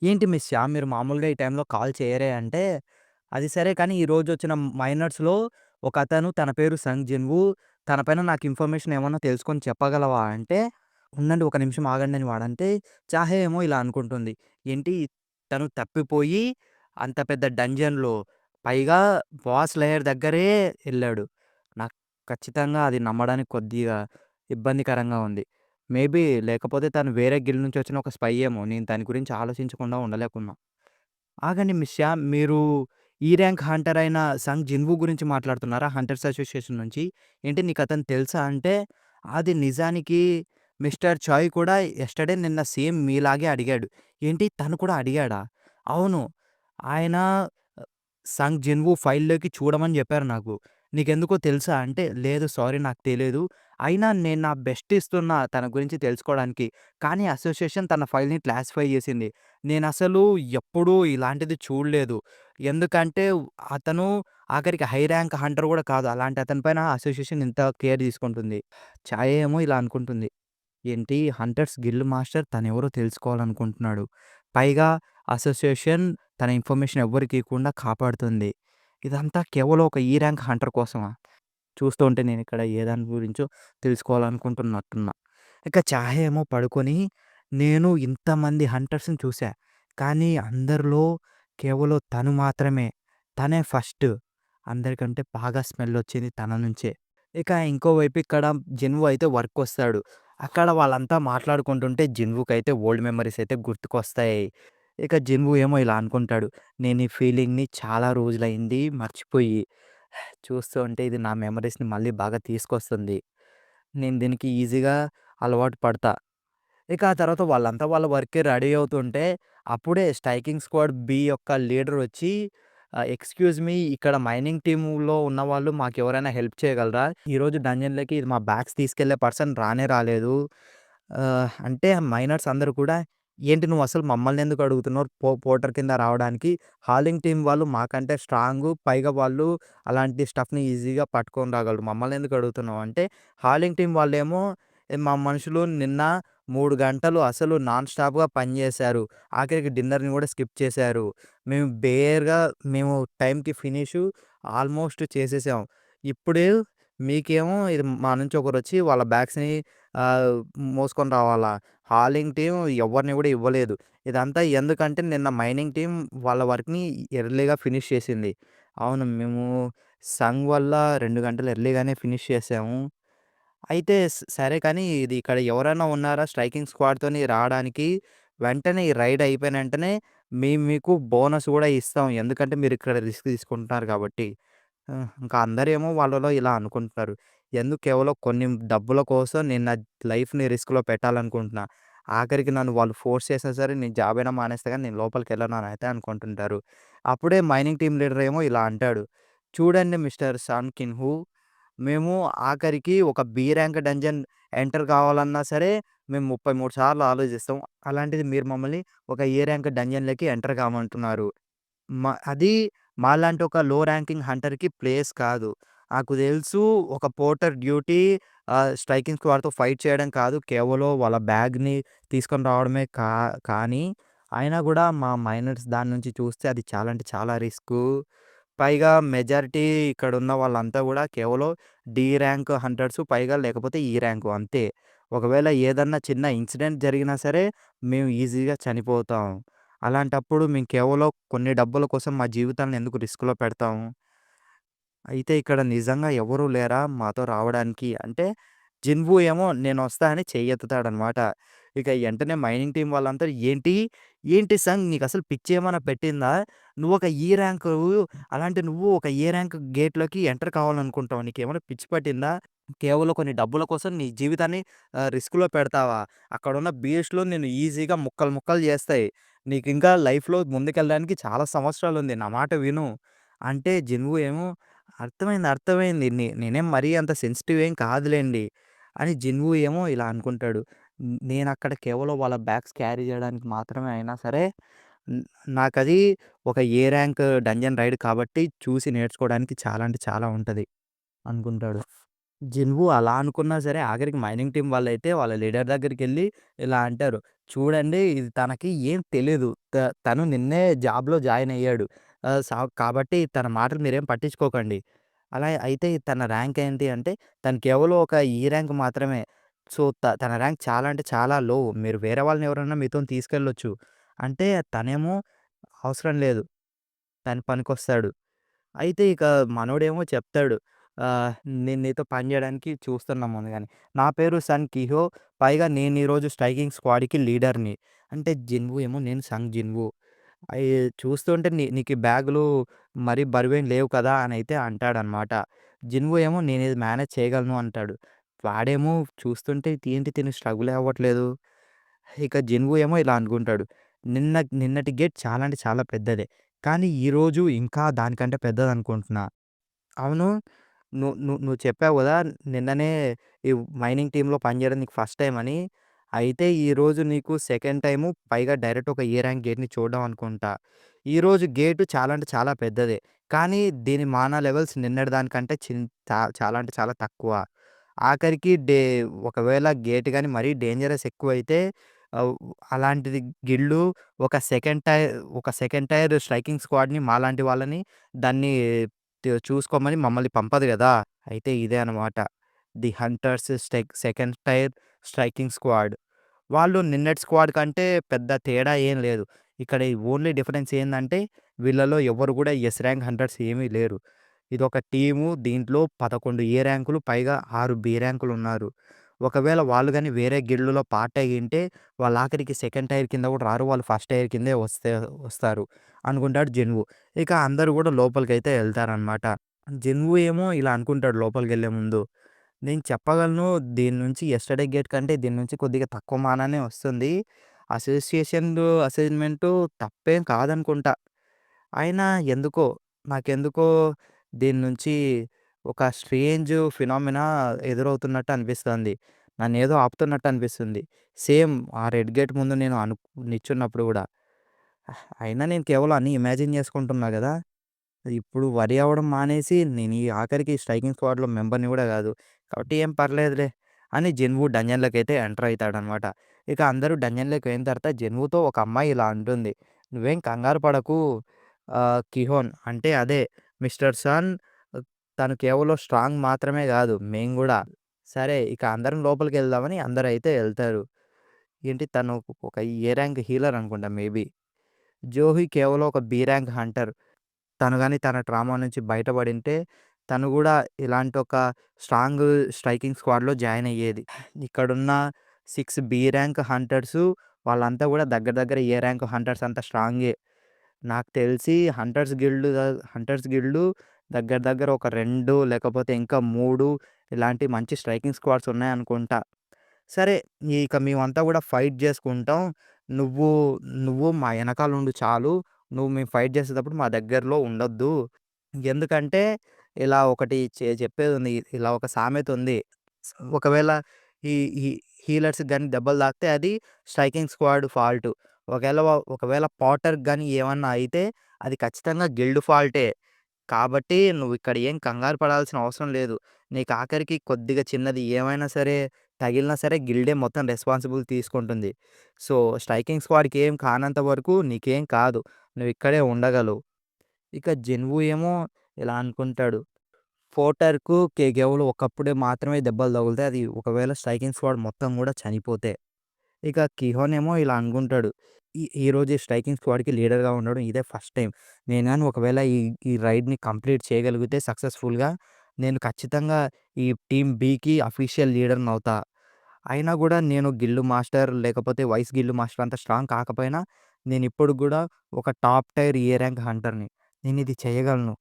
"ఏంటి మిస్ శ్యామ్ మీరు మామూలుగా ఈ టైంలో కాల్ చేయరే" అంటే, "అది సరే కానీ ఈరోజొచ్చిన మైనర్స్‌లో ఒకతను తన పేరు సంగ్ జిన్‌వూ. తన పైన నాకు ఇన్ఫర్మేషన్ ఏమన్నా తెలుసుకొని చెప్పగలవా?" అంటే, "ఉండండి ఒక నిమిషం ఆగండి" అని వాడంటే, చాహే ఏమో ఇలా అనుకుంటుంది. ఏంటి తను తప్పిపోయి అంత పెద్ద డంజన్‌లో పైగా బాస్ లేయర్ దగ్గరే ఎళ్ళాడు. నాకు ఖచ్చితంగా అది నమ్మడానికి కొద్దిగా ఇబ్బందికరంగా ఉంది. మేబీ లేకపోతే తను వేరే గిల్డ్ నుంచి వచ్చిన ఒక స్పై ఏమో! నేను దాని గురించి ఆలోచించకుండా ఉండలేకున్నా. ఆగండి మిస్ శ్యామ్ మీరు ఈ ర్యాంక్ హంటర్ అయిన సంగ్ జిన్‌వూ గురించి మాట్లాడుతున్నారా? హంటర్స్ అసోసియేషన్ నుంచి. ఏంటి నీకతను తెలుసా? అంటే అది నిజానికి మిస్టర్ చాయ్ కూడా యెస్టర్‌డే నిన్న సేమ్ మీలాగే అడిగాడు. ఏంటి తను కూడా అడిగాడా? అవును. ఆయన సంగ్ జిన్‌వూ ఫైల్‌లోకి చూడమని జెప్పారు నాకు. "నీకెందుకో తెలుసా?" అంటే, "లేదు సారీ నాకు తెలీదు. అయినా నేను నా బెస్ట్ ఇస్తున్నా తన గురించి తెలుసుకోవడానికి. కానీ అసోసియేషన్ తన ఫైల్‌ని క్లాసిఫై జేసింది. నేనసలు ఎప్పుడూ ఇలాంటిది చూడలేదు. ఎందుకంటే అతను ఆఖరికి హై ర్యాంక్ హంటర్ గూడా కాదు. అలాంటి అతని పైన అసోసియేషన్ ఇంత కేర్ తీసుకుంటుంది." ఛాయ ఏమో ఇలా అనుకుంటుంది. ఏంటి హంటర్స్ గిల్డ్ మాస్టర్ తనెవరో తెలుసుకోవాలనుకుంటున్నాడు. పైగా అసోసియేషన్ తన ఇన్ఫర్మేషన్ ఎవ్వరికీ ఇయ్యకుండా కాపాడుతుంది. ఇదంతా కేవలం ఒక ఈ ర్యాంక్ హంటర్ కోసమా? చూస్తూ ఉంటే నేనిక్కడ ఏ దాని గురించో తెలుసుకోవాలనుకుంటున్నట్టున్నా. ఇక చాహ ఏమో పడుకొని, నేను ఇంతమంది హంటర్స్‌ని చూసా. కానీ అందరిలో కేవలం తను మాత్రమే. తనే ఫస్ట్. అందరికంటే బాగా స్మెల్లొచ్చింది తన నుంచే. ఇక ఇంకోవైపు ఇక్కడ జిన్‌వు అయితే వర్కొస్తాడు. అక్కడ వాళ్ళంతా మాట్లాడుకుంటుంటే జిన్‌వుకైతే ఓల్డ్ మెమోరీస్ అయితే గుర్తుకొస్తాయి. ఇక జిన్‌వు ఏమో ఇలా అనుకుంటాడు. నేను ఈ ఫీలింగ్‌ని చాలా రోజులయింది మర్చిపోయి. చూస్తూ ఉంటే ఇది నా మెమోరీస్‌ని మళ్ళీ బాగా తీసుకొస్తుంది. నేను దీనికి ఈజీగా అలవాటు పడతా. ఇక ఆ తర్వాత వాళ్ళంతా వాళ్ళ వర్క్‌కి రెడీ అవుతుంటే, అప్పుడే స్ట్రైకింగ్ స్క్వాడ్ బి యొక్క లీడర్ వచ్చి "ఎక్స్‌క్యూజ్ మీ ఇక్కడ మైనింగ్ టీమ్‌లో ఉన్నవాళ్ళు మాకెవరైనా హెల్ప్ చేయగలరా? ఈరోజు డంజన్‌లోకి మా బ్యాగ్స్ తీసుకెళ్ళే పర్సన్ రానే రాలేదు." అంటే మైనర్స్ అందరూ కూడా, "ఏంటి నువ్వసలు మమ్మల్నెందుకు అడుగుతున్నావు పోర్టర్ కింద రావడానికి? హాలింగ్ టీమ్ వాళ్ళు మాకంటే స్ట్రాంగు. పైగా వాళ్ళు అలాంటి స్టఫ్‌ని ఈజీగా పట్టుకొని రాగలరు. మమ్మల్నెందుకు అడుగుతున్నావు?" అంటే హాలింగ్ టీమ్ వాళ్ళేమో, మా మనుషులు నిన్న 3 గంటలు అసలు నాన్ స్టాప్‌గా పనిచేశారు. ఆఖరికి డిన్నర్‌ని గూడా స్కిప్ చేశారు. మేము టైంకి ఫినిషు ఆల్మోస్ట్ చేసేసాం. ఇప్పుడు మీకేమో ఇది మా నుంచి ఒకరొచ్చి వాళ్ళ బ్యాగ్స్‌ని ఆహ్, మోసుకొని రావాలా? హాలింగ్ టీమ్ ఎవ్వరిని గూడా ఇవ్వలేదు. ఇదంతా ఎందుకంటే నిన్న మైనింగ్ టీమ్ వాళ్ళ వర్క్‌ని ఎర్లీగా ఫినిష్ చేసింది. అవును. మేము సంగ్ వల్ల 2 గంటలు ఎర్లీగానే ఫినిష్ చేసాము. అయితే సరే కానీ ఇది ఇక్కడ ఎవరైనా ఉన్నారా స్ట్రైకింగ్ స్క్వాడ్‌తోని రావడానికి? వెంటనే ఈ రైడ్ అయిపోయిన వెంటనే మేము మీకు బోనస్ గూడా ఇస్తాం. ఎందుకంటే మీరిక్కడ రిస్క్ తీసుకుంటున్నారు కాబట్టి. ఇంకా అందరేమో వాళ్ళలో ఇలా అనుకుంటున్నారు. ఎందుకు కేవలం కొన్ని డబ్బుల కోసం నేను నా లైఫ్‌ని రిస్క్‌లో పెట్టాలనుకుంటున్నా. ఆఖరికి నన్ను వాళ్ళు ఫోర్స్ చేసినా సరే నేను జాబ్ అయినా మానేస్తా గానీ నేను లోపలికెళ్ళను అని అయితే అనుకుంటుంటారు. అప్పుడే మైనింగ్ టీమ్ లీడర్ ఏమో ఇలా అంటాడు. చూడండి మిస్టర్ సాన్ కిన్‌హు మేము ఆఖరికి ఒక బి ర్యాంక్ డంజన్ ఎంటర్ కావాలన్నా సరే, మేము 33 సార్లు ఆలోచిస్తాం. అలాంటిది మీరు మమ్మల్ని ఒక ఏ ర్యాంక్ డంజన్‌లోకి ఎంటర్ కామంటున్నారు. అది మాలాంటి ఒక లో ర్యాంకింగ్ హంటర్‌కి ప్లేస్ కాదు. నాకు తెలుసు ఒక పోర్టర్ డ్యూటీ స్ట్రైకింగ్ స్క్వాడ్‌తో ఫైట్ చేయడం కాదు. కేవలం వాళ్ళ బ్యాగ్‌ని తీసుకొని రావడమే కానీ అయినా గూడా మా మైనర్స్ దాని నుంచి చూస్తే అది చాలా అంటే చాలా రిస్కు. పైగా మెజారిటీ ఇక్కడున్న వాళ్ళంతా గూడా కేవలం డి ర్యాంక్ హంటర్సు పైగా లేకపోతే ఈ ర్యాంకు అంతే. ఒకవేళ ఏదన్నా చిన్న ఇన్సిడెంట్ జరిగినా సరే మేము ఈజీగా చనిపోతాం. అలాంటప్పుడు మేము కేవలం కొన్ని డబ్బుల కోసం మా జీవితాలను ఎందుకు రిస్క్‌లో పెడతాం? అయితే ఇక్కడ నిజంగా ఎవరు లేరా మాతో రావడానికి? అంటే జిన్‌వు ఏమో నేనొస్తా అని చెయ్యెత్తుతాడనమాట. ఇక ఎంటనే మైనింగ్ టీమ్ వాళ్ళంతా ఏంటి? ఏంటి సంగ్ నీకసలు పిచ్చేమన్నా పెట్టిందా? నువ్వొక ఈ ర్యాంకు అలాంటి నువ్వు ఒక ఏ ర్యాంక్ గేట్‌లోకి ఎంటర్ కావాలనుకుంటావా? నీకేమైనా పిచ్చి పట్టిందా? కేవలం కొన్ని డబ్బుల కోసం నీ జీవితాన్ని రిస్క్‌లో పెడతావా? అక్కడున్న బీస్ట్‌లు నిన్ను ఈజీగా ముక్కలు ముక్కలు జేస్తాయి. నీకింకా లైఫ్‌లో ముందుకెళ్ళడానికి చాలా సంవత్సరాలుంది. నా మాట విను. అంటే జిన్‌వు ఏమో అర్థమైంది. అర్థమైంది. నేనేం మరీ అంత సెన్సిటివ్ ఏం కాదులెండి. అని జిన్‌వు ఏమో ఇలా అనుకుంటాడు. నేనక్కడ కేవలం వాళ్ళ బ్యాగ్స్ క్యారీ జేయడానికి మాత్రమే అయినా సరే, న్ నాకది ఒక ఏ ర్యాంక్ డంజన్ రైడ్ కాబట్టి చూసి నేర్చుకోవడానికి చాలా అంటే చాలా ఉంటది అనుకుంటాడు. జిన్‌వు అలా అనుకున్నా సరే ఆఖరికి మైనింగ్ టీమ్ వాళ్ళైతే వాళ్ళ లీడర్ దగ్గరికెళ్ళి ఇలా అంటారు. చూడండి ఇది తనకి ఏం తెలీదు. తను నిన్నే జాబ్‌లో జాయిన్ అయ్యాడు. కాబట్టి తన మాటలు మీరేం పట్టించుకోకండి. అలా అయితే తన ర్యాంక్ ఏంటి అంటే తను కేవలం ఒక ఈ ర్యాంక్ మాత్రమే. సో, తన ర్యాంక్ చాలా అంటే చాలా లో. మీరు వేరే వాళ్ళని ఎవరైనా మీతోని తీసుకెళ్ళొచ్చు. అంటే తనేమో అవసరం లేదు. తను పనికొస్తాడు. అయితే ఇక మనోడేమో చెప్తాడు. ఆహ్, "నేను నీతో పని జేయడానికి చూస్తున్నా ముందుగానే. నా పేరు సన్ కిహో. పైగా నేను ఈరోజు స్ట్రైకింగ్ స్క్వాడ్‌కి లీడర్‌ని." అంటే జిన్‌వు ఏమో నేను సంగ్ జిన్‌వు. అయి చూస్తుంటే నీకు ఈ బ్యాగులు మరీ బరువేం లేవు కదా! అనయితే అంటాడనమాట. జిన్‌వు ఏమో నేనిది మేనేజ్ చేయగలను అంటాడు. వాడేమో చూస్తుంటే ఏంటి తిను స్ట్రగులే అవ్వట్లేదు. ఇక జిన్‌వు ఏమో ఇలా అనుకుంటాడు. నిన్నటి గేట్ చాలా అంటే చాలా పెద్దదే. కానీ ఈరోజు ఇంకా దానికంటే పెద్దదనుకుంటున్నా. అవును. నువ్వు చెప్పావు గదా! నిన్ననే ఈ మైనింగ్ టీమ్‌లో పనిజేయడం నీకు ఫస్ట్ టైమ్ అని. అయితే ఈరోజు నీకు సెకండ్ టైము పైగా డైరెక్ట్ ఒక ఏ ర్యాంక్ గేట్‌ని చూడడం అనుకుంటా. ఈరోజు గేటు చాలా అంటే చాలా పెద్దదే. కానీ దీని మానా లెవెల్స్ నిన్నటి దానికంటే చాలా అంటే చాలా తక్కువ. ఆఖరికి ఒకవేళ గేట్ గాని మరీ డేంజరస్ ఎక్కువైతే ఆహ్, అలాంటిది గిల్డు ఒక సెకండ్ టైర్ స్ట్రైకింగ్ స్క్వాడ్‌ని మాలాంటి వాళ్ళని దాన్ని చూసుకోమని మమ్మల్ని పంపదు గదా! అయితే ఇదే అనమాట. The hunters second tyre striking squad. వాళ్ళు నిన్నటి స్క్వాడ్ కంటే పెద్ద తేడా ఏం లేదు. ఇక్కడ ఓన్లీ డిఫరెన్స్ ఏందంటే వీళ్ళలో ఎవరు గూడా ఎస్ ర్యాంక్ హంటర్స్ ఏమీ లేరు. ఇదొక టీము. దీంట్లో 11 ఏ ర్యాంకులు పైగా 6 బి ర్యాంకులున్నారు. ఒకవేళ వాళ్ళు గాని వేరే గిల్డ్‌లో పార్ట్ అయ్యుంటే వాళ్ళు ఆఖరికి సెకండ్ టైర్ కింద గూడా రారు. వాళ్ళు ఫస్ట్ టైర్ కిందే వస్తారు అనుకుంటాడు జెన్‌వు. ఇక అందరూ గూడా లోపలికైతే ఎళ్తారనమాట. జెన్‌వు ఏమో ఇలా అనుకుంటాడు లోపలికెళ్ళే ముందు. నేను చెప్పగలను దీని నుంచి యెస్టర్‌డే గేట్ కంటే దీని నుంచి కొద్దిగా తక్కువ మానానే వస్తుంది. అసైన్‌మెంటు తప్పేం కాదనుకుంటా. అయినా ఎందుకో నాకెందుకో దీని నుంచి ఒక స్ట్రేంజ్ ఫినామినా ఎదురవుతున్నట్టు అనిపిస్తుంది. నన్నేదో ఆపుతున్నట్టు అనిపిస్తుంది. సేమ్ ఆ రెడ్ గేట్ ముందు నేను నిల్చున్నప్పుడు గూడా. అయినా నేను కేవలం అన్నీ ఇమాజిన్ చేసుకుంటున్నా గదా! ఇప్పుడు వరి అవ్వడం మానేసి నేను ఈ ఆఖరికి స్ట్రైకింగ్ స్క్వాడ్‌లో మెంబర్‌ని గూడా గాదు. కాబట్టి ఏం పర్లేదులే అని జెన్‌వు డన్జన్‌లోకైతే ఎంటర్ అయితాడనమాట. ఇక అందరూ డన్జన్‌లోకి పోయిన తర్వాత జెన్‌వుతో ఒక అమ్మాయి ఇలా అంటుంది. "నువ్వేం కంగారు పడకు కిహోన్" అంటే అదే మిస్టర్ సన్ తను కేవలం స్ట్రాంగ్ మాత్రమే గాదు మేము గూడా. సరే ఇక అందరం లోపలికెళ్దామని అందరైతే ఎళ్తారు. ఏంటి తను ఒక ఏ ర్యాంక్ హీలర్ అనుకుంటా మేబీ. జోహి కేవలం ఒక బి ర్యాంక్ హంటర్. తను గాని తన ట్రామా నుంచి బయటపడింటే, తను గూడా ఇలాంటి ఒక స్ట్రాంగ్ స్ట్రైకింగ్ స్క్వాడ్‌లో జాయిన్ అయ్యేది. ఇక్కడున్న 6 బి ర్యాంక్ హంటర్సు వాళ్ళంతా గూడా దగ్గర దగ్గర ఏ ర్యాంక్ హంటర్స్ అంత స్ట్రాంగే. నాకు తెలిసి హంటర్స్ గిల్డు దగ్గర దగ్గర ఒక 2 లేకపోతే ఇంకా 3 ఇలాంటి మంచి స్ట్రైకింగ్ స్క్వాడ్స్ ఉన్నాయనుకుంటా. సరే ఇక మేమంతా గూడా ఫైట్ జేసుకుంటాం. నువ్వు, నువ్వు మా ఎనకాలుండు చాలు. మేము ఫైట్ చేసేటప్పుడు మా దగ్గరలో ఉండొద్దు. ఎందుకంటే ఇలా ఒకటి చెప్పేదుంది. ఇలా ఒక సామెతుంది. ఒకవేళ ఈ ఈ హీలర్స్‌కి గాని దెబ్బలు తాకితే అది స్ట్రైకింగ్ స్క్వాడ్ ఫాల్టు. ఒకవేళ పాటర్‌కి గాని ఏమన్నా అయితే అది ఖచ్చితంగా గిల్డ్ ఫాల్టే. కాబట్టి నువ్విక్కడ ఏం కంగారు పడాల్సిన అవసరం లేదు. నీకు ఆఖరికి కొద్దిగా చిన్నది ఏమైనా సరే తగిలినా సరే గిల్డే మొత్తం రెస్పాన్సిబుల్ తీసుకుంటుంది. సో, స్ట్రైకింగ్ స్క్వాడ్‌కి ఏం కానంత వరకు నీకేం కాదు. నువ్విక్కడే ఉండగలవు. ఇక జెన్‌వు ఏమో ఇలా అనుకుంటాడు. పోర్టర్‌కు కేవలం ఒకప్పుడే మాత్రమే దెబ్బలు తగులుతాయి. అది ఒకవేళ స్ట్రైకింగ్ స్క్వాడ్ మొత్తం గూడా చనిపోతే. ఇక కిహోన్ ఏమో ఇలా అనుకుంటాడు. ఈరోజు ఈ స్ట్రైకింగ్ స్క్వాడ్‌కి లీడర్‌గా ఉండడం ఇదే ఫస్ట్ టైమ్. నేను గాని ఒకవేళ ఈ రైడ్‌ని కంప్లీట్ చేయగలిగితే సక్సెస్‌ఫుల్‌గా నేను ఖచ్చితంగా ఈ టీమ్ బికి అఫీషియల్ లీడర్‌నవుతా. అయినా గూడా నేను గిల్డ్ మాస్టర్ లేకపోతే వైస్ గిల్డ్ మాస్టర్ అంత స్ట్రాంగ్ కాకపోయినా నేనిప్పటికి గూడా ఒక టాప్ టైర్ ఏ ర్యాంక్ హంటర్‌ని. నేనిది చేయగలను.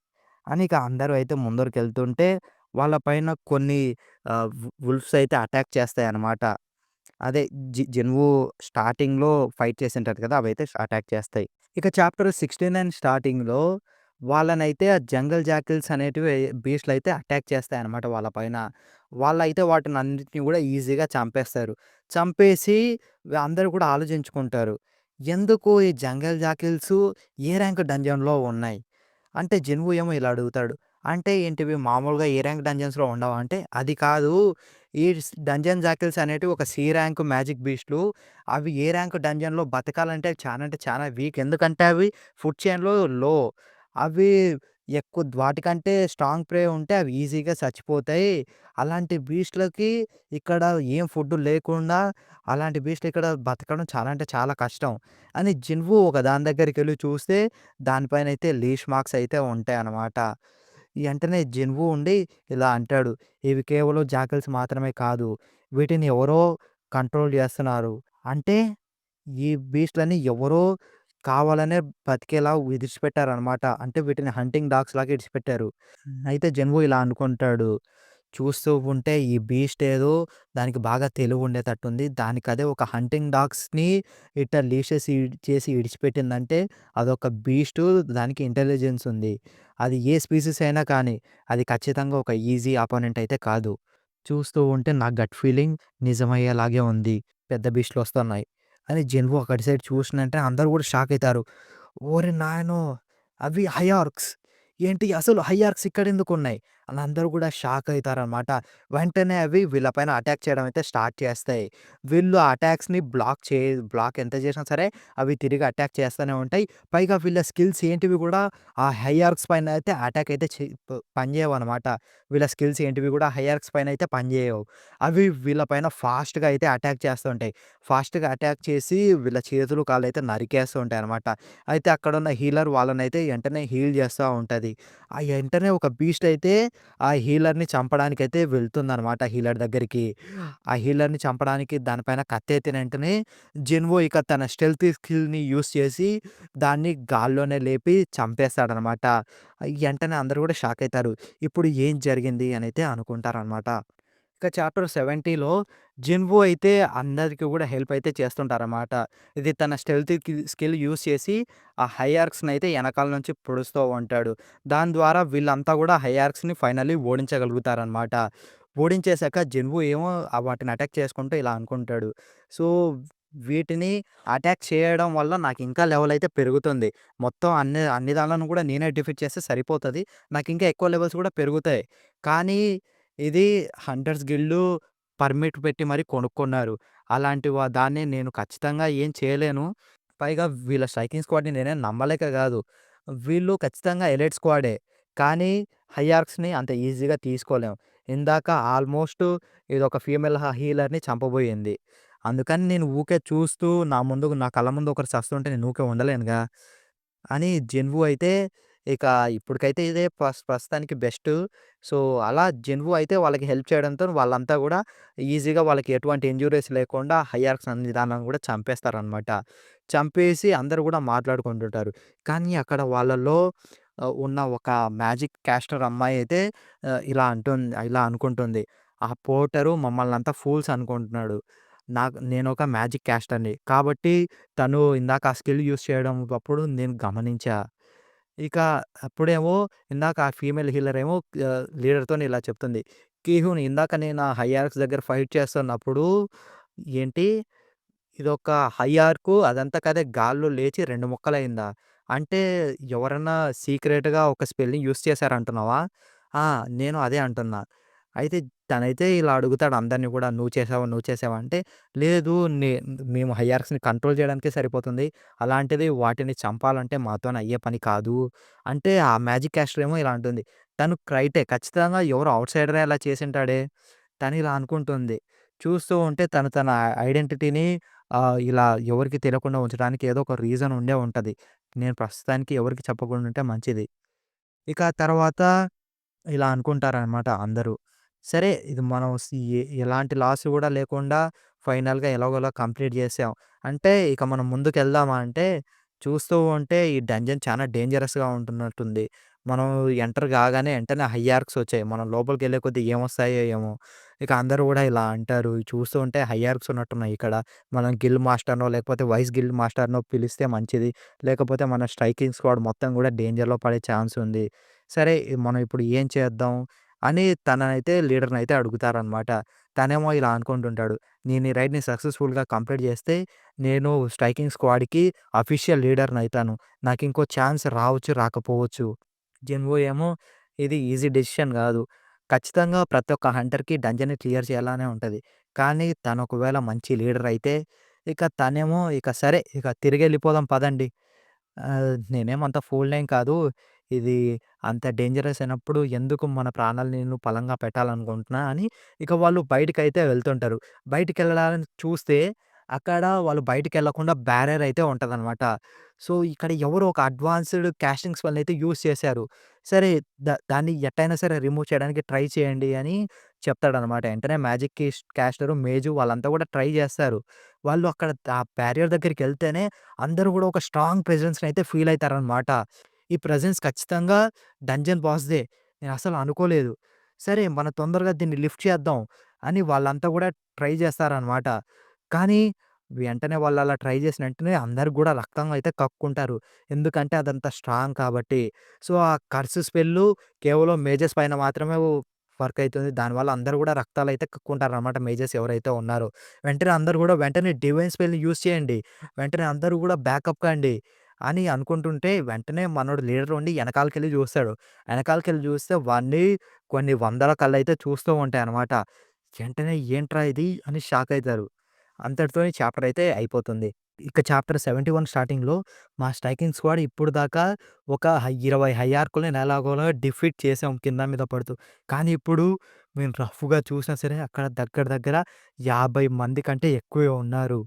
అని ఇక అందరూ అయితే ముందరికెళ్తుంటే వాళ్ళ పైన కొన్ని వుల్ఫ్స్ అయితే అటాక్ చేస్తాయన్నమాట. అదే జెన్‌వు స్టార్టింగ్‌లో ఫైట్ చేసుంటది కదా! అవైతే అటాక్ చేస్తాయి. ఇక చాప్టర్ 69 స్టార్టింగ్‌లో వాళ్ళనైతే ఆ జంగల్ జాకిల్స్ అనేటివి బీస్ట్‌లయితే అటాక్ చేస్తాయన్నమాట వాళ్ళ పైన. వాళ్ళైతే వాటినన్నిటిని గూడా ఈజీగా చంపేస్తారు. చంపేసి అందరూ కూడా ఆలోచించుకుంటారు. ఎందుకు ఈ జంగల్ జాకిల్సు ఏ ర్యాంక్ డంజన్‌లో ఉన్నాయి? అంటే జెన్‌వు ఏమో ఇలా అడుగుతాడు. అంటే ఏంటివి మామూలుగా ఏ ర్యాంక్ డంజన్స్‌లో ఉండవా అంటే, అది కాదు. ఈ డంజన్ జాకిల్స్ అనేటివి ఒక సి ర్యాంక్ మ్యాజిక్ బీస్ట్‌లు. అవి ఏ ర్యాంక్ డంజన్‌లో బతకాలంటే అంటే చాలా వీక్. ఎందుకంటే అవి ఫుడ్ చైన్‌లో లో. అవి వాటికంటే స్ట్రాంగ్ ప్రే ఉంటే అవి ఈజీగా చచ్చిపోతాయి. అలాంటి బీస్ట్‌లకి ఇక్కడ ఏం ఫుడ్ లేకుండా అలాంటి బీస్ట్‌లు ఇక్కడ బతకడం చాలా అంటే చాలా కష్టం. అని జిన్‌వు ఒక దాని దగ్గరికెళ్లి చూస్తే దానిపైనైతే లీష్ మార్క్స్ అయితే ఉంటాయన్నమాట. వెంటనే జిన్‌వు ఉండి ఇలా అంటాడు. "ఇవి కేవలం జాకిల్స్ మాత్రమే కాదు. వీటిని ఎవరో కంట్రోల్ చేస్తున్నారు. అంటే ఈ బీస్ట్‌లని ఎవరో కావాలనే బతికేలా విడిచిపెట్టారనమాట. అంటే వీటిని హంటింగ్ డాగ్స్ లాగా ఇడిచిపెట్టారు." అయితే జన్‌వు ఇలా అనుకుంటాడు. చూస్తూ ఉంటే ఈ బీస్ట్ ఏదో దానికి బాగా తెలివుండేటట్టుంది. దానికదే ఒక హంటింగ్ డాగ్స్‌ని ఇట్టా లీషెస్ చేసి ఇడిచిపెట్టిందంటే అదొక బీస్టు. దానికి ఇంటెలిజెన్స్ ఉంది. అది ఏ స్పీసీస్ అయినా కానీ అది ఖచ్చితంగా ఒక ఈజీ అపోనెంట్ అయితే కాదు. చూస్తూ ఉంటే నా గట్ ఫీలింగ్ నిజమయ్యేలాగే ఉంది. పెద్ద బీస్ట్‌లొస్తున్నాయి అని జన్‌వు అక్కడి సైడ్ చూసినంటే అందరూ గూడా షాక్ అయితారు. ఓరి నాయనో! అవి హయార్క్స్. ఏంటి అసలు హయార్క్స్ ఇక్కడెందుకున్నాయి? అని అందరూ గూడా షాక్ అయితారనమాట. వెంటనే అవి వీళ్ళ పైన అటాక్ చేయడం అయితే స్టార్ట్ చేస్తాయి. వీళ్ళు ఆ అటాక్స్‌ని బ్లాక్ ఎంత చేసినా సరే అవి తిరిగి అటాక్ చేస్తూనే ఉంటాయి. పైగా వీళ్ళ స్కిల్స్ ఏంటివి గూడా ఆ హయార్క్స్ పైన అయితే అటాక్ అయితే పనిచేయవనమాట. వీళ్ళ స్కిల్స్ ఏంటివి గూడా హయార్క్స్ పైన అయితే పనిచేయవు. అవి వీళ్ళ పైన ఫాస్ట్‌గా అయితే అటాక్ చేస్తూ ఉంటాయి. ఫాస్ట్‌గా అటాక్ చేసి వీళ్ళ చేతులు, కాళ్ళైతే నరికేస్తూ ఉంటాయనమాట. అయితే అక్కడున్న హీలర్ వాళ్ళనైతే వెంటనే హీల్ చేస్తా ఉంటది. ఆ వెంటనే ఒక బీస్ట్ అయితే ఆ హీలర్‌ని చంపడానికైతే వెళ్తుందనమాట హీలర్ దగ్గరికి. ఆ హీలర్‌ని చంపడానికి దానిపైన కత్తెత్తిన వెంటనే జిన్‌వో ఇక తన స్టెల్తీ స్కిల్‌ని యూజ్ చేసి దాన్ని గాల్లోనే లేపి చంపేస్తాడనమాట. వెంటనే అందరూ కూడా షాక్ అయితారు. ఇప్పుడు ఏం జరిగింది అనైతే అనుకుంటారనమాట. ఇక చాప్టర్ 70లో జిన్‌వు అయితే అందరికి గూడా హెల్ప్ అయితే చేస్తుంటారనమాట. ఇది తన స్కిల్ యూజ్ చేసి ఆ హైయార్క్స్‌నయితే ఎనకాల నుంచి పొడుస్తూ ఉంటాడు. దాని ద్వారా వీళ్ళంతా గూడా హైయార్క్స్‌ని ఫైనల్లీ ఓడించగలుగుతారనమాట. ఓడించేసాక జిన్‌వు ఏమో వాటిని అటాక్ చేసుకుంటూ ఇలా అనుకుంటాడు. సో, వీటిని అటాక్ చేయడం వల్ల నాకింకా లెవెల్ అయితే పెరుగుతుంది. మొత్తం అన్ని దాన్లను గూడా నేనే డిఫీట్ చేస్తే సరిపోతది. నాకింకా ఎక్కువ లెవెల్స్ గూడా పెరుగుతాయి. కానీ ఇది హంటర్స్ గిల్డు పర్మిట్ పెట్టి మరి కొనుక్కున్నారు. అలాంటి దాన్ని నేను ఖచ్చితంగా ఏం చేయలేను. పైగా వీళ్ళ స్ట్రైకింగ్ స్క్వాడ్‌ని నేనేం నమ్మలేక గాదు. వీళ్ళు ఖచ్చితంగా ఎలైట్ స్క్వాడే. కానీ హైయార్క్స్‌ని అంత ఈజీగా తీసుకోలేం. ఇందాక ఆల్మోస్ట్ ఇదొక ఫీమేల్ హీలర్‌ని చంపబోయింది. అందుకని నేను ఊకే చూస్తూ నా కళ్ళ ముందు ఒకరు చస్తుంటే నేను ఊకే ఉండలేనుగా. అని జెన్‌వు అయితే ఇక ఇప్పటికైతే ఇదే ప్రస్తుతానికి బెస్టు. సో, అలా జెన్‌వు అయితే వాళ్ళకి హెల్ప్ చేయడంతో వాళ్ళంతా గూడా ఈజీగా వాళ్ళకి ఎటువంటి ఇంజ్యూరీస్ లేకుండా హైయార్క్స్ అన్ని దాన్లను గూడా చంపేస్తారనమాట. చంపేసి అందరూ గూడా మాట్లాడుకుంటుంటారు. కానీ అక్కడ వాళ్ళలో ఉన్న ఒక మ్యాజిక్ క్యాస్టర్ అమ్మాయి అయితే ఇలా అనుకుంటుంది. ఆ పోర్టరు మమ్మల్నంతా ఫూల్స్ అనుకుంటున్నాడు. నేనొక మ్యాజిక్ క్యాస్టర్‌ని. కాబట్టి తను ఇందాక ఆ స్కిల్ యూజ్ చేయడం అప్పుడు నేను గమనించా. ఇక అప్పుడేమో ఇందాక ఆ ఫీమేల్ హీలర్ ఏమో లీడర్‌తోని ఇలా చెప్తుంది. కీహున్ ఇందాక నేను ఆ హైయార్క్స్ దగ్గర ఫైట్ చేస్తున్నప్పుడు ఏంటి ఇదొక హై ఆర్కు అదంతకదే గాల్లో లేచి 2 ముక్కలయిందా? అంటే ఎవరన్నా సీక్రెట్‌గా ఒక స్పెల్‌ని యూజ్ చేశారంటున్నావా? ఆ! నేను అదే అంటున్నా. అయితే తనైతే ఇలా అడుగుతాడు అందరిని గూడా "నువ్వు చేసావా? నువ్వు చేసావా?" అంటే లేదు మేము హై ఆర్క్స్‌ని కంట్రోల్ చేయడానికే సరిపోతుంది. అలాంటిది వాటిని చంపాలంటే మాతోని అయ్యే పని కాదు. అంటే ఆ మ్యాజిక్ క్యాస్టర్ ఏమో ఇలా అంటుంది. తను క్రైటే ఖచ్చితంగా ఎవరో ఔట్‌సైడరే అలా చేసుంటాడే. తను ఇలా అనుకుంటుంది. చూస్తూ ఉంటే తన ఐడెంటిటీని ఇలా ఎవరికీ తెలియకుండా ఉంచడానికి ఏదో ఒక రీజన్ ఉండే ఉంటది. నేను ప్రస్తుతానికి ఎవరికీ చెప్పకుండా ఉంటే మంచిది. ఇక తర్వాత ఇలా అనుకుంటారనమాట అందరూ. సరే ఇది మనం ఎలాంటి లాస్ గూడా లేకుండా ఫైనల్‌గా ఎలాగోలా కంప్లీట్ జేసాం. అంటే ఇక మనం ముందుకెళ్దామా అంటే చూస్తూ ఉంటే ఈ డంజన్ చానా డేంజరస్‌గా ఉంటున్నట్టుంది. మనం ఎంటర్ కాగానే వెంటనే హైయార్క్స్ వచ్చాయి. మనం లోపలికెళ్ళే కొద్దీ ఏమొస్తాయో ఏమో! ఇక అందరూ గూడా ఇలా అంటారు. చూస్తూ ఉంటే హైయార్క్స్ ఉన్నట్టున్నాయి ఇక్కడ. మనం గిల్డ్ మాస్టర్‌నో లేకపోతే వైస్ గిల్డ్ మాస్టర్‌నో పిలిస్తే మంచిది. లేకపోతే మన స్ట్రైకింగ్ స్క్వాడ్ మొత్తం గూడా డేంజర్‌లో పడే ఛాన్స్ ఉంది. సరే మనం ఇప్పుడు ఏం చేద్దాం? అని తననైతే లీడర్‌నైతే అడుగుతారనమాట. తనేమో ఇలా అనుకుంటుంటాడు. నేను ఈ రైడ్‌ని సక్సెస్‌ఫుల్‌గా కంప్లీట్ చేస్తే నేను స్ట్రైకింగ్ స్క్వాడ్‌కి అఫీషియల్ లీడర్‌నైతాను. నాకింకో ఛాన్స్ రావచ్చు, రాకపోవచ్చు. జెన్‌వో ఏమో ఇది ఈజీ డెసిషన్ గాదు. ఖచ్చితంగా ప్రతి ఒక్క హంటర్‌కి డంజన్‌ని క్లియర్ చేయాలనే ఉంటది. కానీ తను ఒకవేళ మంచి లీడర్ అయితే, ఇక తనేమో ఇక సరే ఇక తిరిగెళ్ళిపోదాం పదండి. నేనేమంత ఫూల్‌నేం కాదు. ఇది అంత డేంజరస్ అయినప్పుడు ఎందుకు మన ప్రాణాలు నేను పలంగా పెట్టాలనుకుంటున్నా అని ఇక వాళ్ళు బయటికైతే వెళ్తుంటారు. బయటికెళ్ళడానికి చూస్తే అక్కడ వాళ్ళు బయటికెళ్ళకుండా బ్యారియర్ అయితే ఉంటదనమాట. సో, ఇక్కడ ఎవరో ఒక అడ్వాన్స్‌డ్ కాస్టింగ్ స్పెల్‌నయితే యూజ్ చేశారు. సరే దాన్ని ఎట్టైనా సరే రిమూవ్ చేయడానికి ట్రై చేయండి అని చెప్తాడనమాట. వెంటనే మ్యాజిక్ కాస్టరు, మేజు వాళ్ళంతా కూడా ట్రై చేస్తారు. వాళ్ళు అక్కడ ఆ బ్యారియర్ దగ్గరికెళ్తేనే అందరూ గూడా ఒక స్ట్రాంగ్ ప్రెజెన్స్‌నయితే ఫీల్ అయితారనమాట. ఈ ప్రెజెన్స్ ఖచ్చితంగా డంజన్ బాస్‌దే. నేనసలు అనుకోలేదు. సరే మనం తొందరగా దీన్ని లిఫ్ట్ చేద్దాం అని వాళ్ళంతా గూడా ట్రై చేస్తారనమాట. కానీ వెంటనే వాళ్ళలా ట్రై చేసిన వెంటనే అందరికి గూడా రక్తం అయితే కక్కుంటారు. ఎందుకంటే అదంత స్ట్రాంగ్ కాబట్టి. సో, ఆ కర్స్ స్పెల్లు కేవలం మేజెస్ పైన మాత్రమే వర్క్ అయితుంది. దానివల్ల అందరూ గూడా రక్తాలైతే కక్కుంటారనమాట మేజెస్ ఎవరైతే ఉన్నారో. వెంటనే అందరూ గూడా వెంటనే డివైన్ స్పెల్‌ని యూజ్ చేయండి. వెంటనే అందరూ గూడా బ్యాకప్ కండి అని అనుకుంటుంటే వెంటనే మనోడు లీడర్ ఉండి ఎనకాలకెళ్ళి చూస్తాడు. ఎనకాలకెళ్ళి చూస్తే వాడిని కొన్ని వందల కళ్ళైతే చూస్తూ ఉంటాయనమాట. వెంటనే ఏంట్రా ఇది అని షాక్ అయితారు. అంతటితోని చాప్టర్ అయితే అయిపోతుంది. ఇక చాప్టర్ 71 స్టార్టింగ్‌లో మా స్ట్రైకింగ్ స్క్వాడ్ ఇప్పుడు దాకా ఒక 20 హైయార్కుల్ని ఎలాగోలా డిఫీట్ చేసాం కింద మీద పడుతూ. కానీ ఇప్పుడు మేము రఫ్‌గా చూసినా సరే అక్కడ దగ్గర దగ్గర 50 మంది కంటే ఎక్కువే ఉన్నారు.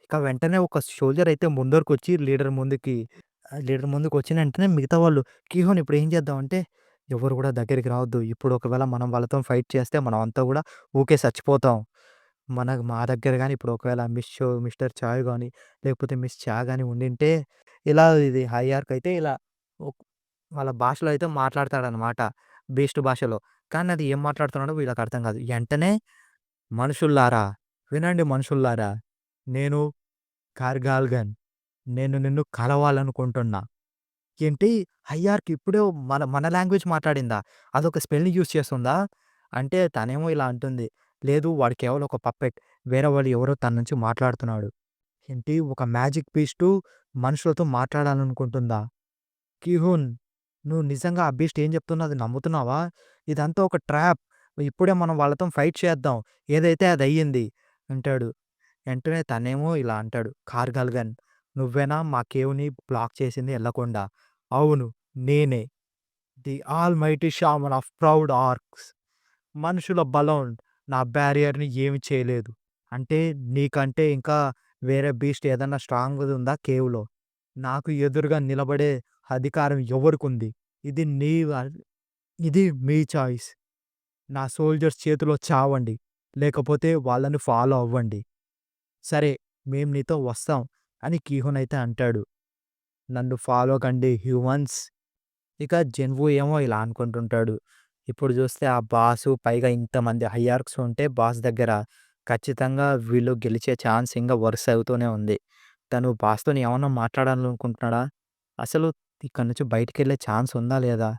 ఇక వెంటనే ఒక సోల్జర్ అయితే ముందరకొచ్చి లీడర్ ముందుకొచ్చిన వెంటనే మిగతా వాళ్ళు "కీహోన్ ఇప్పుడు ఏం చేద్దాం" అంటే, "ఎవరు కూడా దగ్గరికి రావద్దు. ఇప్పుడు ఒకవేళ మనం వాళ్ళతో ఫైట్ చేస్తే మనమంతా కూడా ఊకే సచ్చిపోతాం. మా దగ్గర గాని ఇప్పుడు ఒకవేళ మిస్టర్ చాయ్ గాని, లేకపోతే మిస్ చా గాని ఉండింటే" ఇలా ఇది హైయార్క్ అయితే ఇలా ఒక్ వాళ్ళ భాషలో అయితే మాట్లాడతాడనమాట. బీస్ట్ భాషలో. కానీ అది ఏం మాట్లాడుతున్నాడో వీళ్ళకి అర్థం కాదు. ఎంటనే "మనుషుల్లారా, వినండి మనుషుల్లారా, నేను కార్గాల్‌గన్. నేను నిన్ను కలవాలనుకుంటున్నా." ఏంటి హైయార్క్ ఇప్పుడే మన మన లాంగ్వేజ్ మాట్లాడిందా? అదొక స్పెల్‌ని యూజ్ చేస్తుందా? అంటే తనేమో ఇలా అంటుంది. లేదు వాడు కేవలం ఒక పప్పెట్. వేరే వాళ్ళు ఎవరో తన నుంచి మాట్లాడుతున్నాడు. ఏంటి ఒక మ్యాజిక్ బీస్టు మనుషులతో మాట్లాడాలనుకుంటుందా? కిహున్ నువ్వు నిజంగా ఆ బీస్ట్ ఏం చెప్తుందో అది నమ్ముతున్నావా? ఇదంతా ఒక ట్రాప్. ఇప్పుడే మనం వాళ్ళతో ఫైట్ చేద్దాం. ఏదైతే అదయ్యింది అంటాడు. వెంటనే తనేమో ఇలా అంటాడు. కార్గల్‌గన్ నువ్వేనా మా కేవ్‌ని బ్లాక్ చేసింది ఎళ్ళకుండా? అవును. నేనే. The almighty shaman of proud orcs. మనుషుల బలం నా బ్యారియర్‌ని ఏమి చేయలేదు. అంటే నీకంటే ఇంకా వేరే బీస్ట్ ఏదన్నా స్ట్రాంగ్‌ది ఉందా కేవ్‌లో? నాకు ఎదురుగా నిలబడే అధికారం ఎవరికుంది? ఇది నీ వ ఇది మీ చాయిస్. నా సోల్జర్స్ చేతిలో చావండి. లేకపోతే వాళ్ళని ఫాలో అవ్వండి. సరే మేము నీతో వస్తాం అని కీహోన్ అయితే అంటాడు. నన్ను ఫాలో కండి హ్యూమన్స్. ఇక జెన్‌వు ఏమో ఇలా అనుకుంటుంటాడు. ఇప్పుడు చూస్తే ఆ బాసు పైగా ఇంతమంది హైయార్క్స్ ఉంటే బాస్ దగ్గర ఖచ్చితంగా వీళ్ళు గెలిచే ఛాన్స్ ఇంగా వరుసవుతూనే ఉంది. తను బాస్‌తోని ఏమన్నా మాట్లాడాలనుకుంటున్నాడా? అసలు ఇక్కడి నుంచి బయటికెళ్ళే ఛాన్స్ ఉందా లేదా?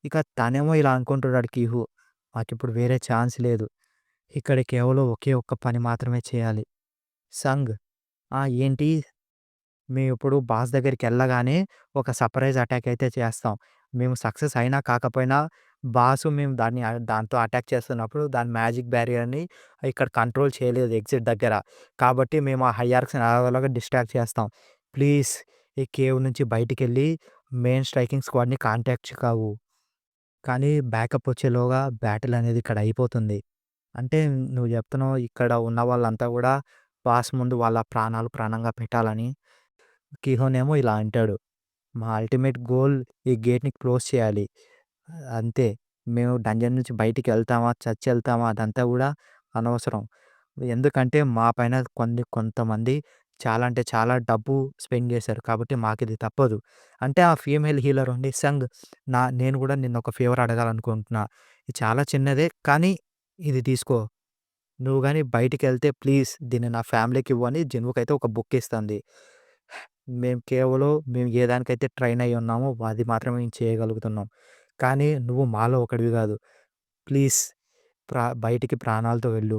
ఇక తనేమో ఇలా అనుకుంటున్నాడు కీహు. మాకిప్పుడు వేరే ఛాన్స్ లేదు. ఇక్కడ కేవలం ఒకే ఒక్క పని మాత్రమే చేయాలి. సంగ్ ఏంటి మేమిప్పుడు బాస్ దగ్గరికెళ్ళగానే ఒక సర్ప్రైజ్ అటాక్ అయితే చేస్తాం. మేము సక్సెస్ అయినా కాకపోయినా మేము దాంతో అటాక్ చేస్తున్నప్పుడు దాని మ్యాజిక్ బ్యారియర్‌ని ఇక్కడ కంట్రోల్ చేయలేదు ఎగ్జిట్ దగ్గర. కాబట్టి మేము ఆ హైయార్క్స్‌ని ఎలాగోలాగా డిస్ట్రాక్ట్ చేస్తాం. ప్లీజ్ ఈ కేవ్ నుంచి బయటికెళ్ళి మెయిన్ స్ట్రైకింగ్ స్క్వాడ్‌ని కాంటాక్ట్ కావు. కానీ బ్యాకప్ వచ్చేలోగా బ్యాటిల్ అనేది ఇక్కడ అయిపోతుంది. అంటే నువ్వు చెప్తున్నావు ఇక్కడ ఉన్న వాళ్ళంతా గూడా బాస్ ముందు వాళ్ళ ప్రాణాలు ప్రాణంగా పెట్టాలని. కిహోనేమో ఇలా అంటాడు. మా అల్టిమేట్ గోల్ ఈ గేట్‌ని క్లోజ్ చేయాలి. అంతే. మేము డంజన్ నుంచి బయటికెళ్తామా, చచ్చెళ్తామా అదంతా గూడా అనవసరం. ఎందుకంటే మా పైన కొంతమంది చాలా అంటే చాలా డబ్బు స్పెండ్ చేశారు. కాబట్టి మాకిది తప్పదు. అంటే ఆ ఫీమేల్ హీలర్ ఉండి సంగ్ నేను గూడా నిన్నొక ఫేవర్ అడగాలనుకుంటున్నా. ఇది చాలా చిన్నదే కానీ ఇది తీసుకో. నువ్వు గాని బయటికెళ్తే ప్లీజ్ దీన్ని నా ఫ్యామిలీకివ్వు అని జనువుకైతే ఒక బుక్ ఇస్తుంది. మేము ఏ దానికైతే ట్రైన్ అయ్యి ఉన్నామో అది మాత్రమే మేము చేయగలుగుతున్నాం. కానీ నువ్వు మాలో ఒకడివి గాదు. ప్లీజ్ బయటికి ప్రాణాలతో వెళ్ళు.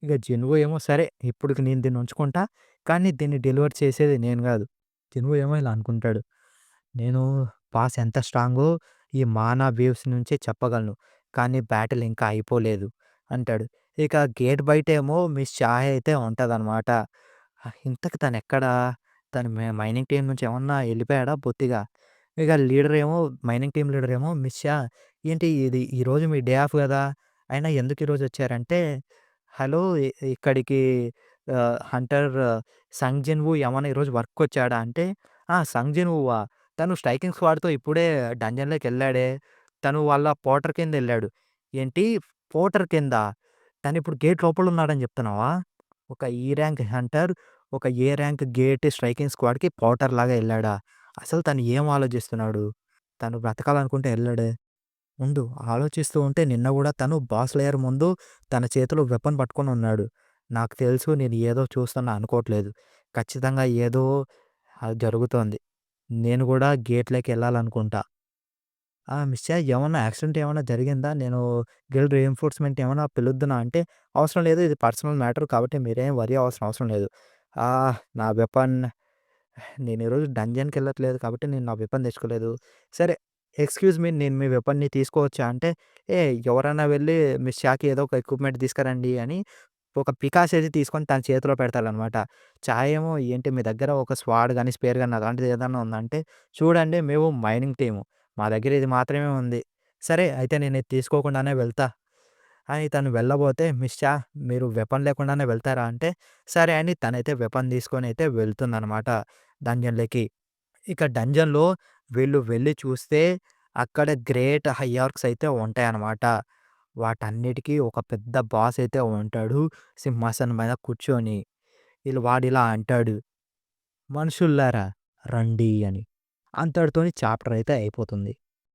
ఇక జనువు ఏమో సరే ఇప్పటికి నేను దీన్ని ఉంచుకుంటా. కానీ దీన్ని డెలివర్ చేసేది నేను గాదు. జనువు ఏమో ఇలా అనుకుంటాడు. నేను బాస్ ఎంత స్ట్రాంగో ఈ మానా వేవ్స్ నుంచే చెప్పగలను. కానీ బ్యాటిల్ ఇంకా అయిపోలేదు అంటాడు. ఇక గేట్ బయటేమో మిస్ చాహ్ అయితే ఉంటదనమాట. ఇంతకి తనెక్కడా? తను మైనింగ్ టీమ్ నుంచి ఏమన్నా ఎళ్ళిపోయాడా బొత్తిగా? ఇక లీడరేమో మైనింగ్ టీమ్ లీడరేమో మిస్ షా ఏంటి ఇది ఈరోజు మీ డే ఆఫ్ గదా! అయినా ఎందుకు ఈరోజొచ్చారంటే, హలో ఇక్కడికి హంటర్ సంగ్ జిన్‌వూ ఏమన్నా ఈరోజు వర్క్‌కొచ్చాడా అంటే, ఆ! సంగ్ జిన్‌వూవా? తను స్ట్రైకింగ్ స్క్వాడ్‌తో ఇప్పుడే డంజన్‌లోకెళ్ళాడే. తను వాళ్ళ పోర్టర్ కిందెళ్ళాడు. ఏంటి పోర్టర్ కిందా? తనిప్పుడు గేట్ లోపలున్నాడని జెప్తున్నావా? ఒక ఈ ర్యాంక్ హంటర్, ఒక ఏ ర్యాంక్ గేట్ స్ట్రైకింగ్ స్క్వాడ్‌కి పోర్టర్‌లాగా ఎళ్ళాడా? అసలు తను ఏం ఆలోచిస్తున్నాడు? తను బ్రతకాలనుకుంటే ఎళ్ళడే. ఉండు ఆలోచిస్తూ ఉంటే నిన్న గూడా తను బాస్ లేయర్ ముందు తన చేతిలో వెపన్ పట్టుకొనున్నాడు. నాకు తెలుసు నేను ఏదో చూస్తున్నా అనుకోవట్లేదు. ఖచ్చితంగా ఏదో జరుగుతోంది. నేను గూడా గేట్‌లోకెళ్ళాలనుకుంటా. మిస్సయ్య ఏమన్నా యాక్సిడెంట్ ఏమన్నా జరిగిందా? నేను గిల్డ్ రీఎన్ఫోర్స్‌మెంట్ ఏమన్నా పిలుద్దునా? అంటే, అవసరం లేదు. ఇది పర్సనల్ మ్యాటర్ కాబట్టి మీరేం వరీ అవ్వాల్సిన అవసరం లేదు. నా వెపన్ నేను ఈరోజు డంజన్‌కెళ్ళట్లేదు కాబట్టి నేను నా వెపన్ తెచ్చుకోలేదు. సరే ఎక్స్‌క్యూజ్ మీ నేను మీ వెపన్‌ని తీసుకోవచ్చా? అంటే, ఎవరైనా వెళ్లి మిస్ షాకి ఏదో ఒక ఎక్విప్‌మెంట్ తీసుకురండి అని ఒక పికాస్ ఏది తీసుకొని తన చేతిలో పెడతాడనమాట. చాయ్ ఏమో ఏంటి మీ దగ్గర ఒక స్వాడ్ గాని, స్పేర్ గాని అలాంటిది ఏదన్నా ఉందా? అంటే, చూడండి మేము మైనింగ్ టీము. మా దగ్గర ఇది మాత్రమే ఉంది. సరే అయితే నేను ఇది తీసుకోకుండానే వెళ్తా అని తను వెళ్ళబోతే, మిస్ షా మీరు వెపన్ లేకుండానే వెళ్తారా? అంటే, సరే అని తనైతే వెపన్ తీసుకొనైతే వెళ్తుందనమాట డంజన్‌లోకి. ఇక డంజన్‌లో వీళ్ళు వెళ్లి చూస్తే అక్కడ గ్రేట్ హైయార్క్స్ అయితే ఉంటాయనమాట. వాటన్నిటికి ఒక పెద్ద బాస్ అయితే ఉంటాడు. సింహాసనం మీద కూర్చొని. వాడిలా అంటాడు. "మనుషుల్లారా రండి" అని. అంతటితోని చాప్టర్ అయితే అయిపోతుంది.